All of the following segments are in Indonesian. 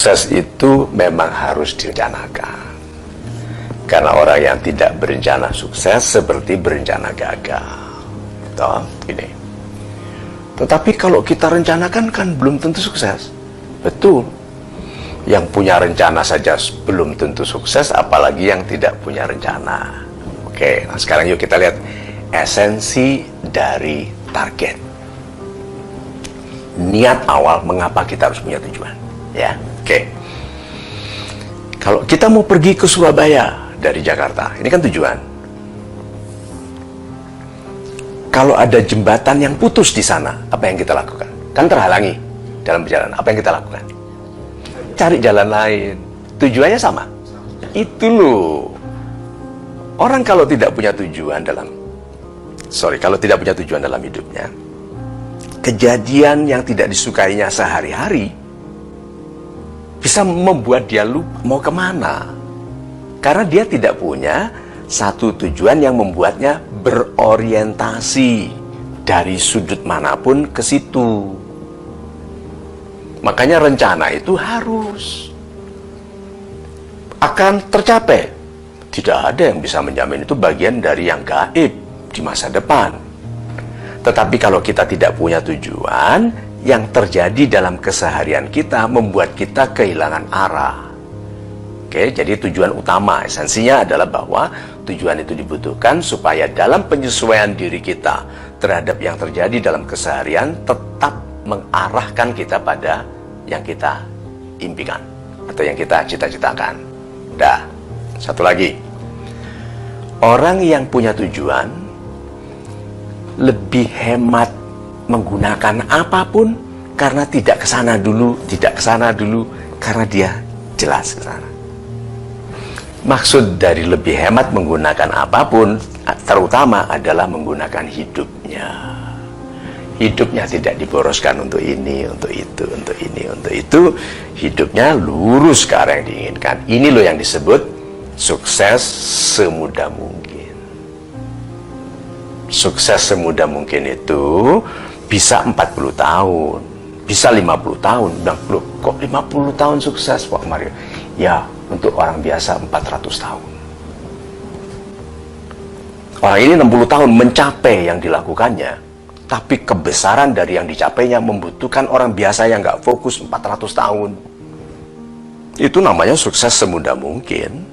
sukses itu memang harus direncanakan. Karena orang yang tidak berencana sukses seperti berencana gagal. Toh, ini. Tetapi kalau kita rencanakan kan belum tentu sukses. Betul. Yang punya rencana saja belum tentu sukses, apalagi yang tidak punya rencana. Oke, nah sekarang yuk kita lihat esensi dari target. Niat awal mengapa kita harus punya tujuan. Ya, oke. Kalau kita mau pergi ke Surabaya dari Jakarta, ini kan tujuan. Kalau ada jembatan yang putus di sana, apa yang kita lakukan? Kan terhalangi dalam perjalanan. Apa yang kita lakukan? Cari jalan lain. Tujuannya sama. Itu loh. Orang kalau tidak punya tujuan kalau tidak punya tujuan dalam hidupnya, kejadian yang tidak disukainya sehari-hari bisa membuat dia lupa mau kemana. Karena dia tidak punya satu tujuan yang membuatnya berorientasi dari sudut manapun ke situ. Makanya rencana itu harus akan tercapai. Tidak ada yang bisa menjamin, itu bagian dari yang gaib di masa depan. Tetapi kalau kita tidak punya tujuan, yang terjadi dalam keseharian kita membuat kita kehilangan arah. Oke, jadi tujuan utama, esensinya adalah bahwa tujuan itu dibutuhkan supaya dalam penyesuaian diri kita terhadap yang terjadi dalam keseharian tetap mengarahkan kita pada yang kita impikan atau yang kita cita-citakan. Dah, satu lagi. Orang yang punya tujuan lebih hemat menggunakan apapun karena tidak kesana dulu, karena dia jelas kesana. Maksud dari lebih hemat menggunakan apapun terutama adalah menggunakan hidupnya. Hidupnya tidak diboroskan untuk ini, untuk itu, untuk ini, untuk itu. Hidupnya lurus ke arah yang diinginkan. Ini loh yang disebut sukses semudah mungkin. Sukses semudah mungkin itu bisa 40 tahun, bisa 50 tahun. Bilang, loh, kok 50 tahun sukses Pak Mario? Ya, untuk orang biasa 400 tahun. Orang ini 60 tahun mencapai yang dilakukannya. Tapi kebesaran dari yang dicapainya membutuhkan orang biasa yang nggak fokus 400 tahun. Itu namanya sukses semudah mungkin.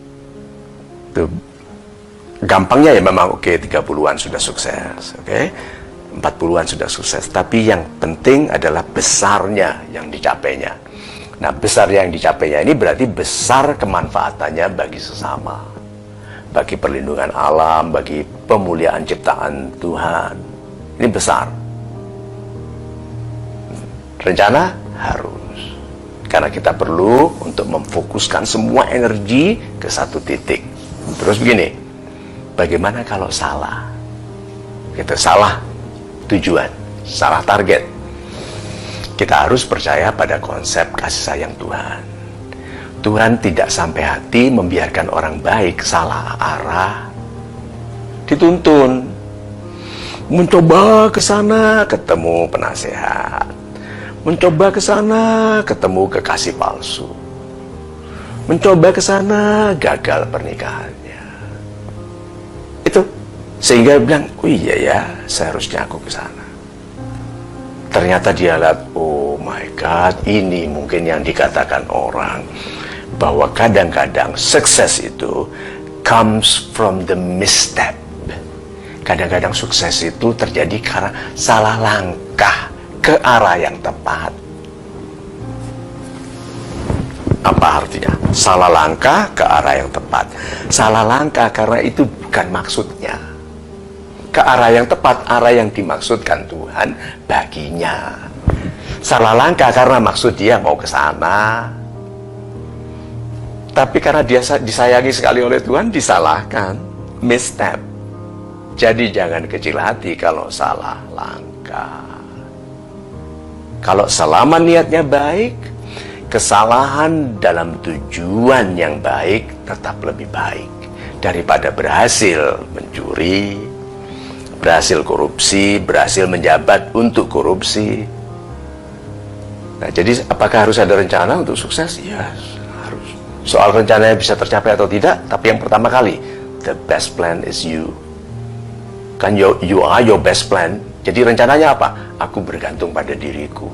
Tuh. Gampangnya ya memang oke, 30-an sudah sukses, oke, 40-an sudah sukses. Tapi yang penting adalah besarnya yang dicapainya. Nah, besar yang dicapainya ini berarti besar kemanfaatannya bagi sesama, bagi perlindungan alam, bagi pemuliaan ciptaan Tuhan. Ini besar. Rencana harus. Karena kita perlu untuk memfokuskan semua energi ke satu titik. Terus begini, bagaimana kalau salah? Kita salah tujuan, salah target. Kita harus percaya pada konsep kasih sayang Tuhan. Tuhan tidak sampai hati membiarkan orang baik salah arah, dituntun. Mencoba ke sana ketemu penasehat, mencoba ke sana ketemu kekasih palsu, mencoba ke sana gagal pernikahannya. Itu sehingga bilang, oh iya ya, seharusnya aku ke sana. Ternyata dia lihat, oh my God, ini mungkin yang dikatakan orang bahwa kadang-kadang sukses itu comes from the misstep. Kadang-kadang sukses itu terjadi karena salah langkah ke arah yang tepat. Apa artinya? Salah langkah ke arah yang tepat. Salah langkah karena itu bukan maksudnya. Ke arah yang tepat, arah yang dimaksudkan Tuhan baginya. Salah langkah karena maksud dia mau ke sana. Tapi karena dia disayangi sekali oleh Tuhan, disalahkan. Misstep. Jadi jangan kecil hati kalau salah langkah. Kalau selama niatnya baik, kesalahan dalam tujuan yang baik tetap lebih baik daripada berhasil mencuri, berhasil korupsi, berhasil menjabat untuk korupsi. Nah, jadi apakah harus ada rencana untuk sukses? Ya, harus. Soal rencananya bisa tercapai atau tidak, tapi yang pertama kali, the best plan is you. Kan you are your best plan. Jadi rencananya apa? Aku bergantung pada diriku.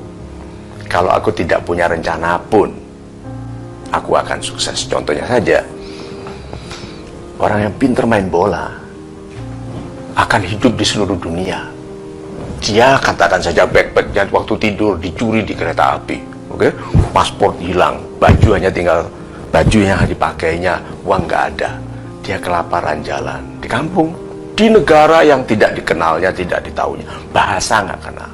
Kalau aku tidak punya rencana pun, aku akan sukses. Contohnya saja, orang yang pintar main bola akan hidup di seluruh dunia. Dia katakan saja backpacknya waktu tidur dicuri di kereta api, oke? Paspor hilang, baju hanya tinggal bajunya dipakainya, uang nggak ada. Dia kelaparan jalan di kampung, di negara yang tidak dikenalnya, tidak ditahunya, bahasa nggak kenal.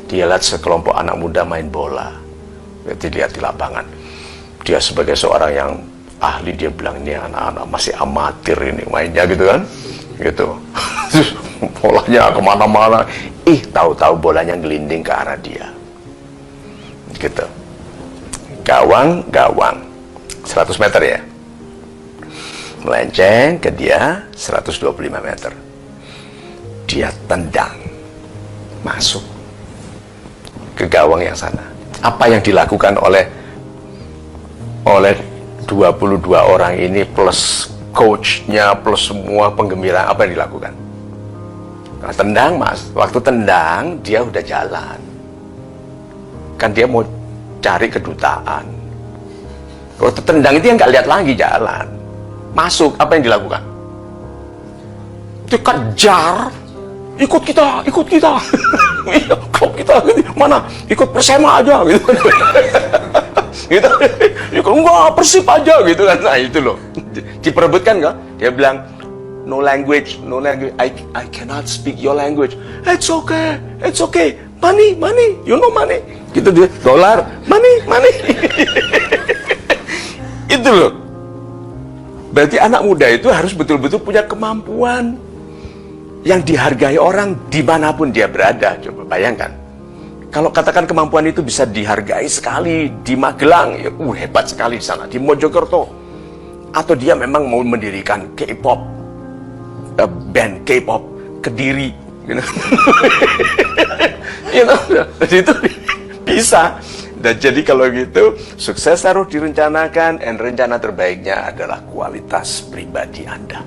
Dia lihat sekelompok anak muda main bola, dilihat di lapangan. Dia sebagai seorang yang ahli, dia bilang ini anak-anak masih amatir ini mainnya gitu kan, gitu. Bolanya kemana-mana, tahu-tahu bolanya ngelinding ke arah dia, gitu. Gawang 100 meter ya, melenceng ke dia 125 meter. Dia tendang masuk ke gawang yang sana. Apa yang dilakukan oleh 22 orang ini plus coachnya plus semua penggembira, apa yang dilakukan? Nah, tendang mas, waktu tendang dia udah jalan, kan dia mau cari kedutaan. Waktu tendang itu yang nggak lihat lagi jalan, masuk, apa yang dilakukan? Dia kejar, ikut kita, klub kita, mana? Ikut Persema aja, gitu. Gitu, enggak, Persib aja, gitu kan? Nah itu loh, diperebutkan kan? Dia bilang, no language, I cannot speak your language. It's okay, money, you know money. Gitu dia, dolar, money. Itu loh. Berarti anak muda itu harus betul-betul punya kemampuan yang dihargai orang dimanapun dia berada. Coba bayangkan, kalau katakan kemampuan itu bisa dihargai sekali di Magelang, ya, hebat sekali di sana, di Mojokerto, atau dia memang mau mendirikan K-pop, band K-pop Kediri, you know. Itu bisa. Dan jadi kalau gitu, sukses harus direncanakan, dan rencana terbaiknya adalah kualitas pribadi Anda.